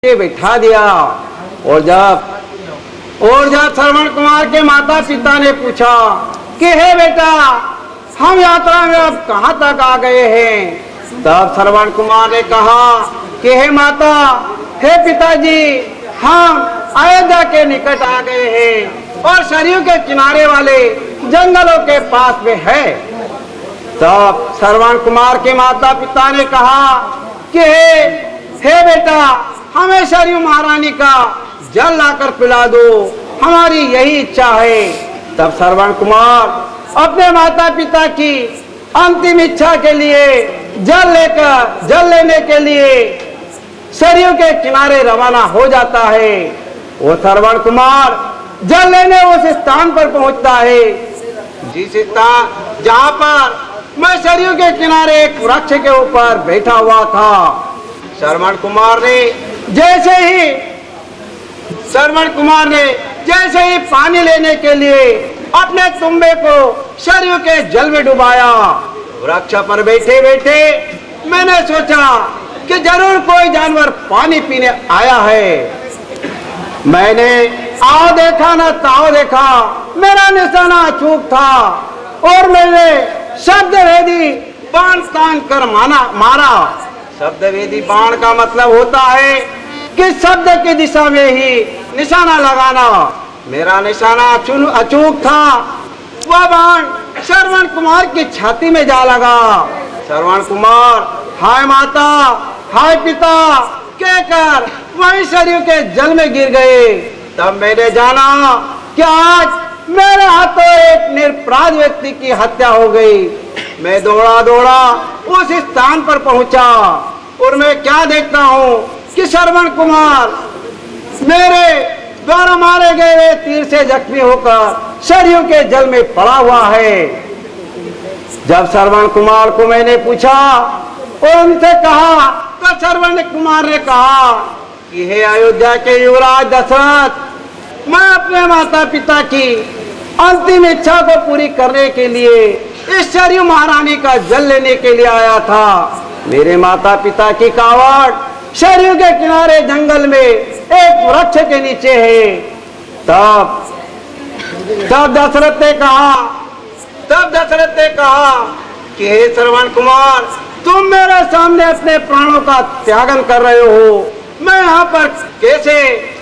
बिठा दिया। और जब श्रवण कुमार के माता पिता ने पूछा कि हे बेटा, हम यात्रा में अब कहाँ तक आ गए हैं, तब श्रवण कुमार ने कहा कि हे माता, हे पिताजी, हम अयोध्या के निकट आ गए हैं और सरयू के किनारे वाले जंगलों के पास में है। तब श्रवण कुमार के माता पिता ने कहा कि हे बेटा, हमें सरयू महारानी का जल लाकर पिला दो, हमारी यही इच्छा है। तब श्रवण कुमार अपने माता पिता की अंतिम इच्छा के लिए जल लेने के लिए सरयू के किनारे रवाना हो जाता है। वो श्रवण कुमार जल लेने उस स्थान पर पहुंचता है जिस स्थान जहां पर मैं सरयू के किनारे एक वृक्ष के ऊपर बैठा हुआ था। श्रवण कुमार ने जैसे ही पानी लेने के लिए अपने तुम्बे को सरयू के जल में डुबाया, वृक्ष पर बैठे बैठे मैंने सोचा कि जरूर कोई जानवर पानी पीने आया है। मैंने आओ देखा न ताओ देखा, मेरा निशाना अचूक था और मैंने शब्दवेदी बाण तान कर मारा। शब्दवेदी बाण का मतलब होता है कि शब्द की दिशा में ही निशाना लगाना। मेरा निशाना अचूक था। वह बाण श्रवण कुमार की छाती में जा लगा। श्रवण कुमार हाय माता, हाय पिता कहकर वहीं सरयू के जल में गिर गए। तब मैंने जाना कि आज मेरे हाथों एक निरपराध व्यक्ति की हत्या हो गई। मैं दौड़ा उस स्थान पर पहुंचा और मैं क्या देखता हूं कि श्रवण कुमार मेरे द्वारा मारे गए तीर से जख्मी होकर सरयू के जल में पड़ा हुआ है। जब श्रवण कुमार को मैंने पूछा और उनसे कहा तो श्रवण कुमार ने कहा कि हे अयोध्या के युवराज दशरथ, मैं अपने माता पिता की अंतिम इच्छा को पूरी करने के लिए इस सरयू महारानी का जल लेने के लिए आया था। मेरे माता पिता की कावड़ सरयू के किनारे जंगल में एक वृक्ष के नीचे है। तब दशरथ ने कहा कि हे श्रवण कुमार, तुम मेरे सामने अपने प्राणों का त्यागन कर रहे हो, मैं यहाँ पर कैसे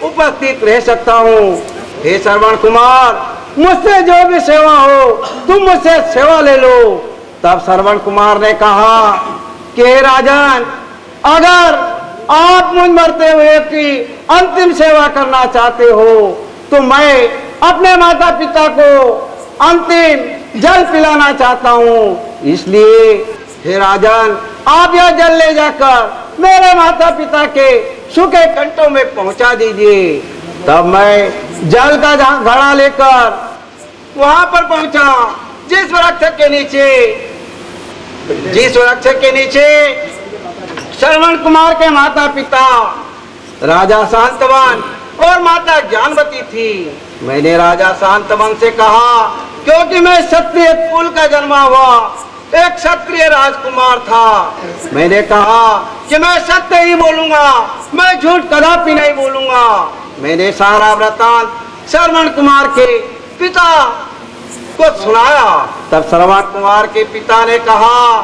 उपस्थित रह सकता हूँ। हे श्रवण कुमार, मुझसे जो भी सेवा हो तुम मुझसे सेवा ले लो। तब श्रवण कुमार ने कहा कि हे राजन, अगर आप मुझ मरते हुए की अंतिम सेवा करना चाहते हो तो मैं अपने माता पिता को अंतिम जल पिलाना चाहता हूँ। इसलिए हे राजन, आप यह जल ले जाकर मेरे माता पिता के सूखे कंठों में पहुंचा दीजिए। तब मैं जल का घड़ा लेकर वहां पर पहुंचा जिस वृक्ष के नीचे श्रवण कुमार के माता पिता राजा शांतवन और माता ज्ञानवती थी। मैंने राजा शांतवन से कहा, क्योंकि मैं क्षत्रिय कुल का जन्मा हुआ एक क्षत्रिय राजकुमार था, मैंने कहा कि मैं सत्य ही बोलूंगा, मैं झूठ कदापि नहीं बोलूंगा। मैंने सारा वृत्तांत श्रवण कुमार के पिता को सुनाया। तब श्रवण कुमार के पिता ने कहा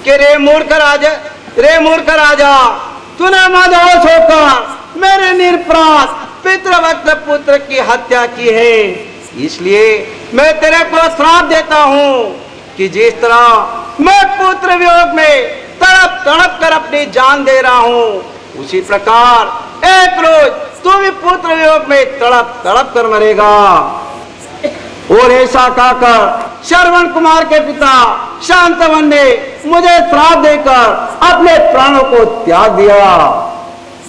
कि रे मूर्ख राजा, तूने मदहोश होकर मेरे निरपराध पितृवत्स पुत्र की हत्या की है। इसलिए मैं तेरे को श्राप देता हूँ कि जिस तरह मैं पुत्र वियोग में तड़प कर अपनी जान दे रहा हूँ, उसी प्रकार एक रोज तू भी पुत्र वियोग में तड़प कर मरेगा। और ऐसा कहकर श्रवण कुमार के पिता शांतवन ने मुझे श्राप देकर अपने प्राणों को त्याग दिया।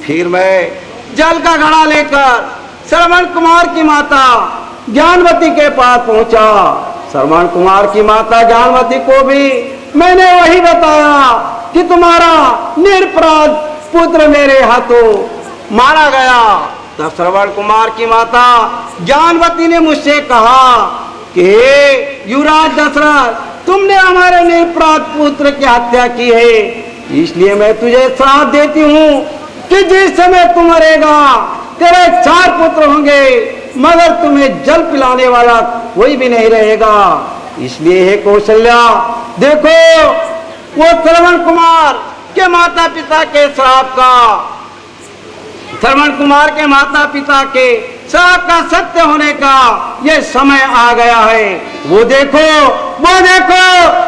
फिर मैं जल का घड़ा लेकर श्रवण कुमार की माता ज्ञानवती के पास पहुंचा। श्रवण कुमार की माता ज्ञानवती को भी मैंने वही बताया कि तुम्हारा निरपराध पुत्र मेरे हाथों मारा गया। तब श्रवण कुमार की माता ज्ञानवती ने मुझसे कहा कि हे युवराज दशरथ, तुमने हमारे निरपराध पुत्र की हत्या की है, इसलिए मैं तुझे श्राप देती हूँ कि जिस समय तू मरेगा तेरे 4 पुत्र होंगे, मगर तुम्हें जल पिलाने वाला कोई भी नहीं रहेगा। इसलिए हे कौशल्या, देखो वो श्रवण कुमार के माता पिता के श्राप का, श्रवण कुमार के माता पिता के श्राप का सत्य होने का ये समय आ गया है। वो देखो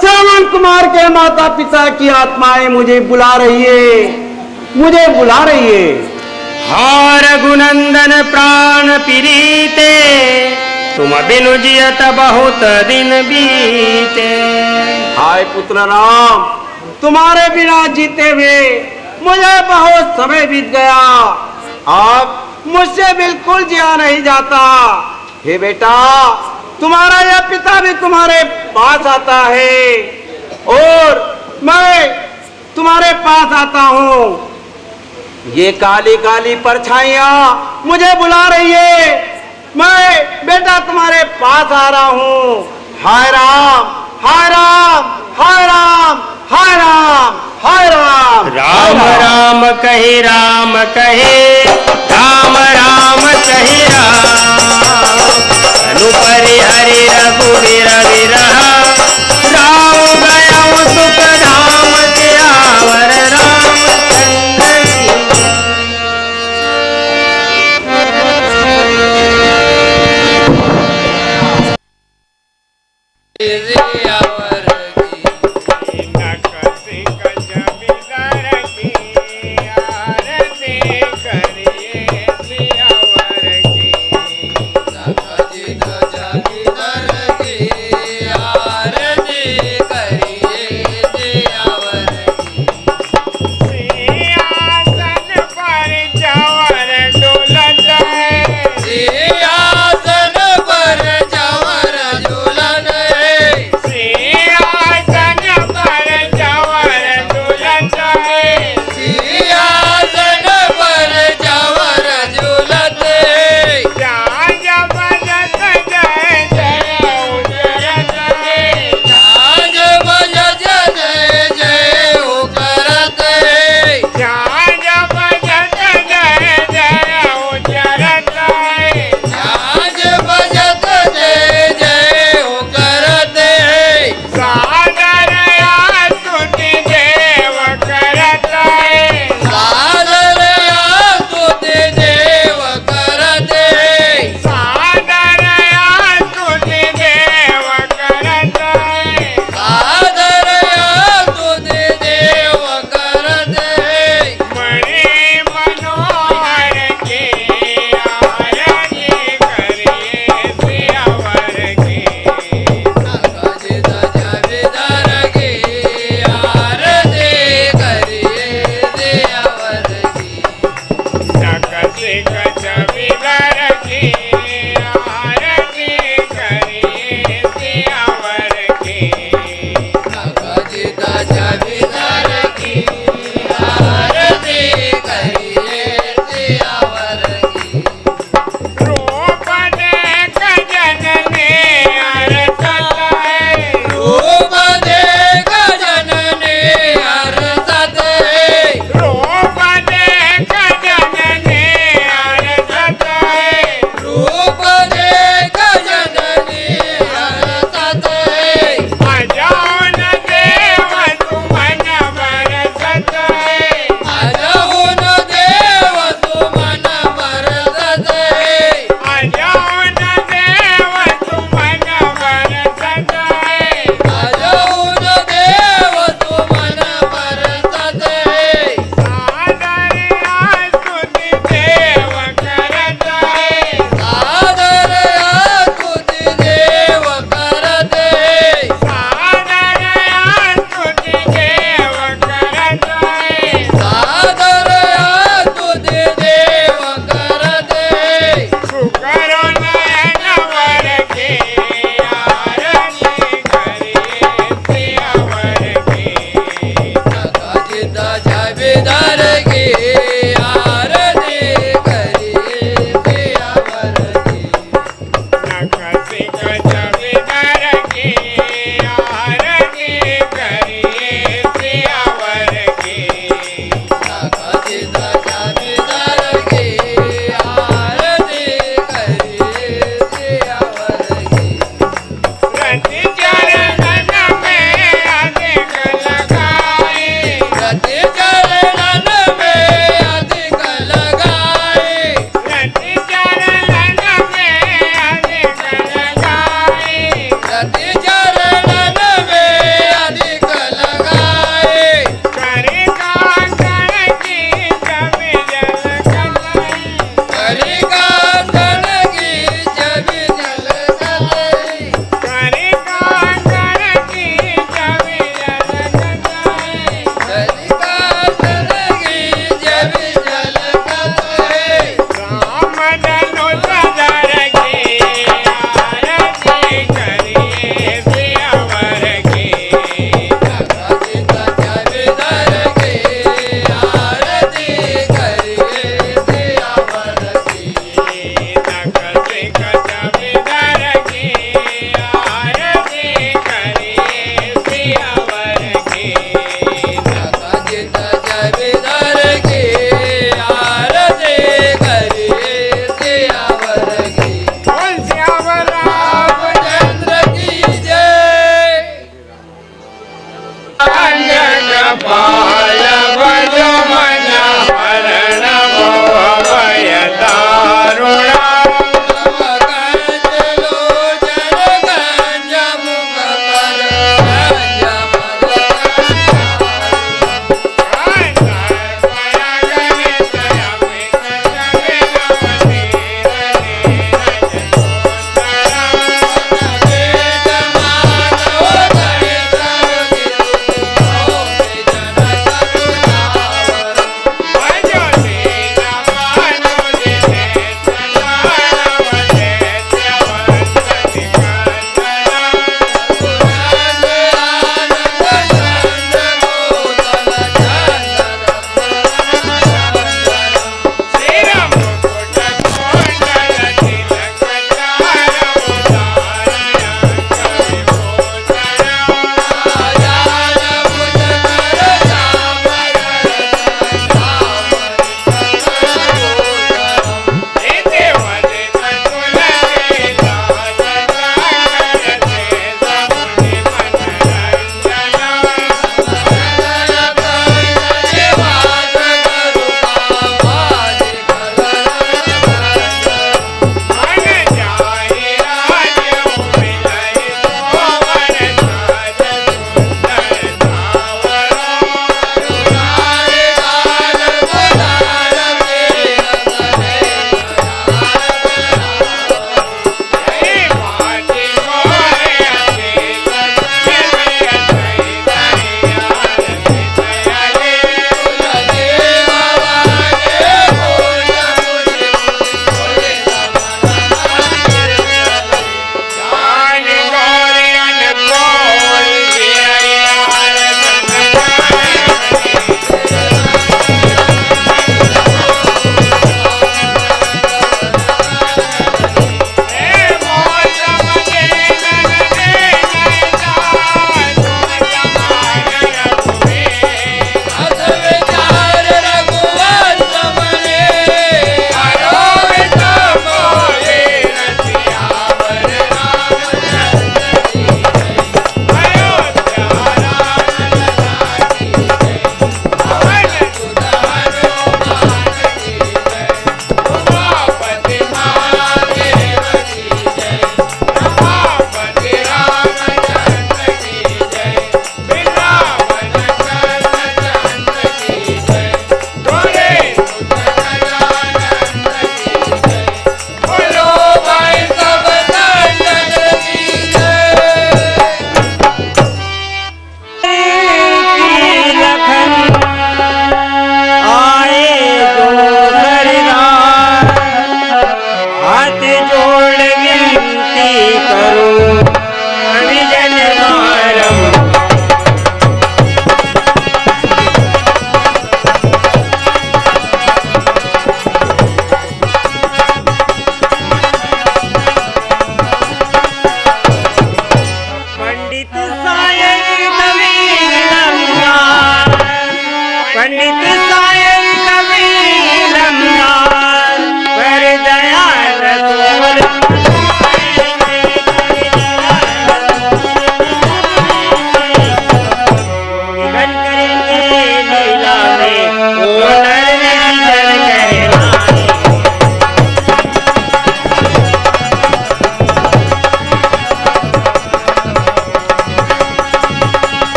श्रवण कुमार के माता पिता की आत्माएं मुझे बुला रही है। हार रघुनंदन प्राण पीरीते, तुम बिनु जियत बहुत दिन बीते। हाय पुत्र राम, तुम्हारे बिना जीते हुए मुझे बहुत समय बीत गया, अब मुझसे बिल्कुल जिया नहीं जाता। हे बेटा, तुम्हारा यह पिता भी तुम्हारे पास आता है और मैं तुम्हारे पास आता हूँ। ये काली काली परछाइयां मुझे बुला रही है, मैं बेटा तुम्हारे पास आ रहा हूँ। हाय राम, हाय राम, हाय राम, हाय राम, हाय राम। राम राम कहे राम कहे, राम राम कहे राम। अनुपरि हरि रघुवीर विरहा, राम गया सुख धाम सियावर रामचंद्र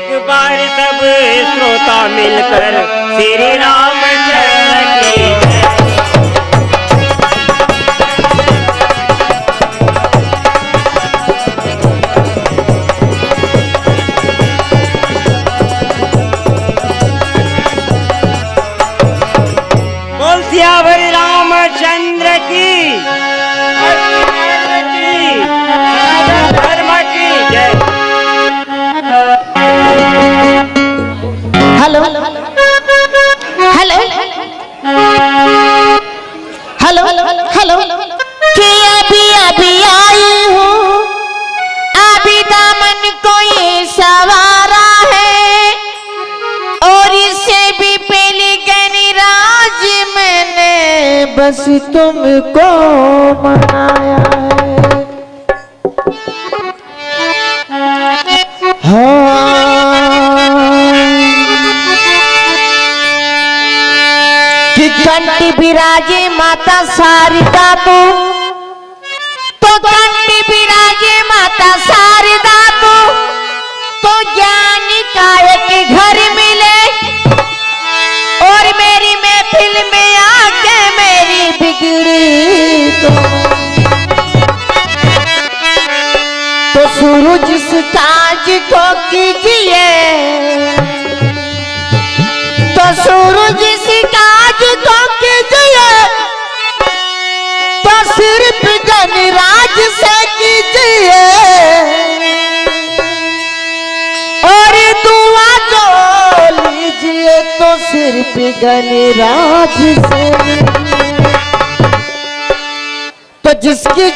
एक बार सब श्रोता मिलकर श्री रामचंद्र की जय। बोल सियावर रामचंद्र की धर्म की जय। हेलो हेलो हेलो हेलो कि अभी अभी आई हूँ, अभी दामन को ये सवारा है और इससे भी पहले गणराज मैंने बस तुमको मनाया है। कंठी विराजे माता शारदा तो कंठी विराजे माता शारदा तो ज्ञान काय के घर मिले और मेरी महफिल में आके मेरी बिगड़ी तो सूरज इस ताज को कीजिए, तो सूरज इस ताज को कीजिए, तो सिर्फ गणराज से कीजिए और दुआ जो लीजिए तो सिर्फ गणराज से। तो जिसकी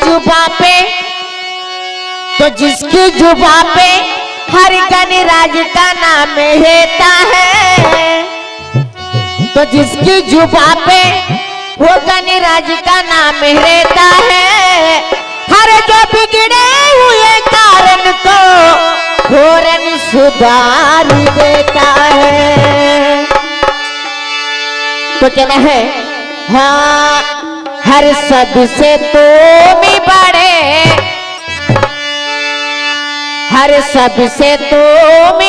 जुबां पे हर गणराज का नाम रहता है, तो जिसकी जुबां पे वो गणराज का नाम रहता है, हर जो बिगड़े हुए कारण को फौरन सुधार देता है। तो कहना है हाँ, हर सबसे तुम ही बड़े, हर सबसे तुम